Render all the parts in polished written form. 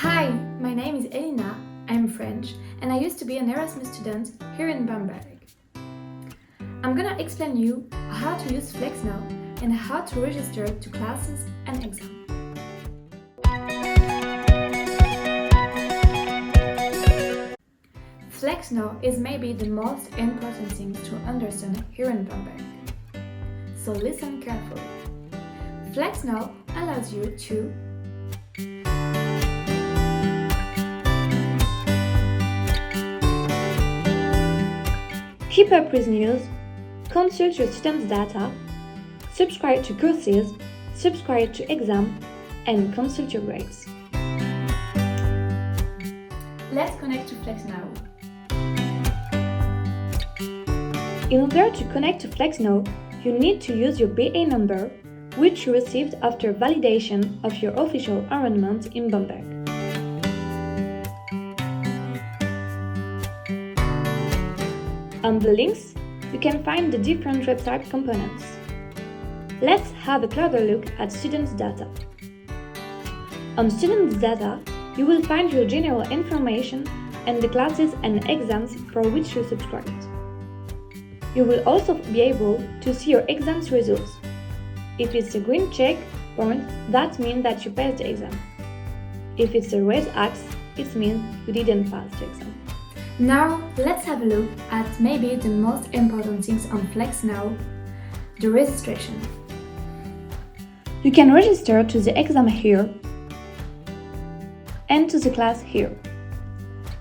Hi, my name is Elina, I'm French, and I used to be an Erasmus student here in Bamberg. I'm gonna explain you how to use FlexNow and how to register to classes and exams. FlexNow is maybe the most important thing to understand here in Bamberg. So listen carefully. FlexNow allows you to keep up with news, consult your students' data, subscribe to courses, subscribe to exams, and consult your grades. Let's connect to FlexNow. In order to connect to FlexNow, you need to use your BA number, which you received after validation of your official enrollment in Bamberg. On the links, you can find the different website components. Let's have a closer look at students' data. On students' data, you will find your general information and the classes and exams for which you subscribed. You will also be able to see your exams results. If it's a green check point, that means that you passed the exam. If it's a red X, it means you didn't pass the exam. Now, let's have a look at maybe the most important things on FlexNow, the registration. You can register to the exam here and to the class here.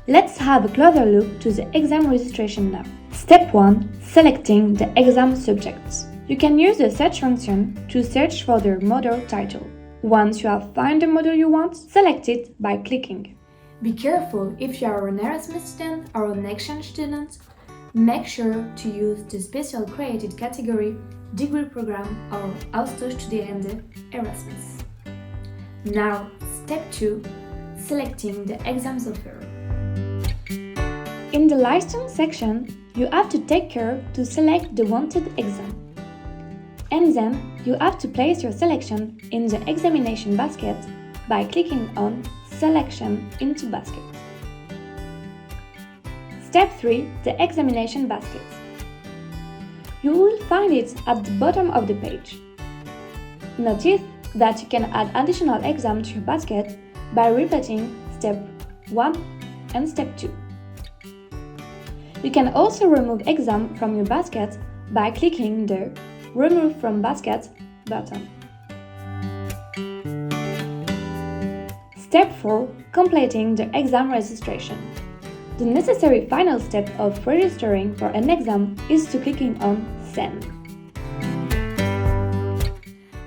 Let's have a closer look to the exam registration now. Step 1. Selecting the exam subjects. You can use the search function to search for the module title. Once you have found the module you want, select it by clicking. Be careful if you are an Erasmus student or an exchange student. Make sure to use the special created category degree program or Austauschstudierende Erasmus. Now, step 2. Selecting the exams offer. In the license section, you have to take care to select the wanted exam. And then you have to place your selection in the examination basket by clicking on Selection into Basket. Step 3. The examination basket. You will find it at the bottom of the page. Notice that you can add additional exams to your basket by repeating Step 1 and Step 2. You can also remove exam from your basket by clicking the Remove from Basket button. Step 4. Completing the exam registration. The necessary final step of registering for an exam is to clicking on Send.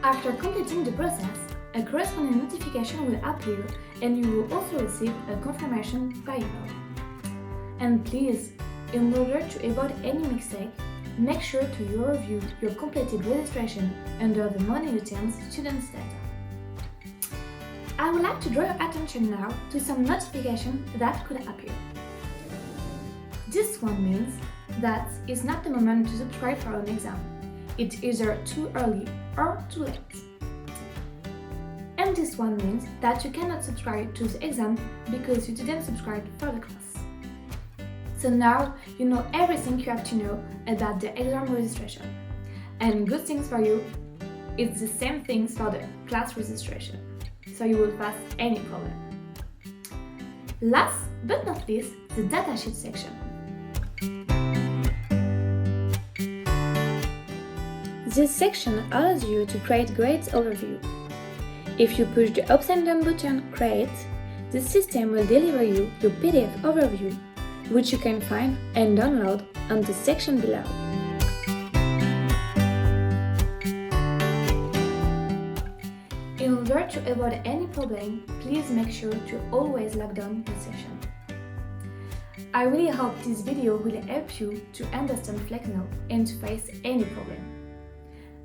After completing the process, a corresponding notification will appear and you will also receive a confirmation by email. And please, in order to avoid any mistake, make sure to review your completed registration under the Money Items Students Data. I would like to draw your attention now to some notifications that could appear. This one means that it's not the moment to subscribe for an exam. It's either too early or too late. And this one means that you cannot subscribe to the exam because you didn't subscribe for the class. So now you know everything you have to know about the exam registration. And good things for you, it's the same things for the class registration. So you will pass any problem. Last but not least, the datasheet section. This section allows you to create grades overview. If you push the upside down button Create, the system will deliver you your PDF overview, which you can find and download on the section below. In order to avoid any problem, please make sure to always lock down your session. I really hope this video will help you to understand FlexNow and to face any problem.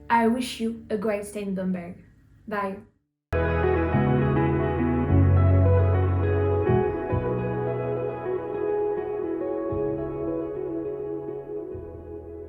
I wish you a great stay in Bamberg. Bye!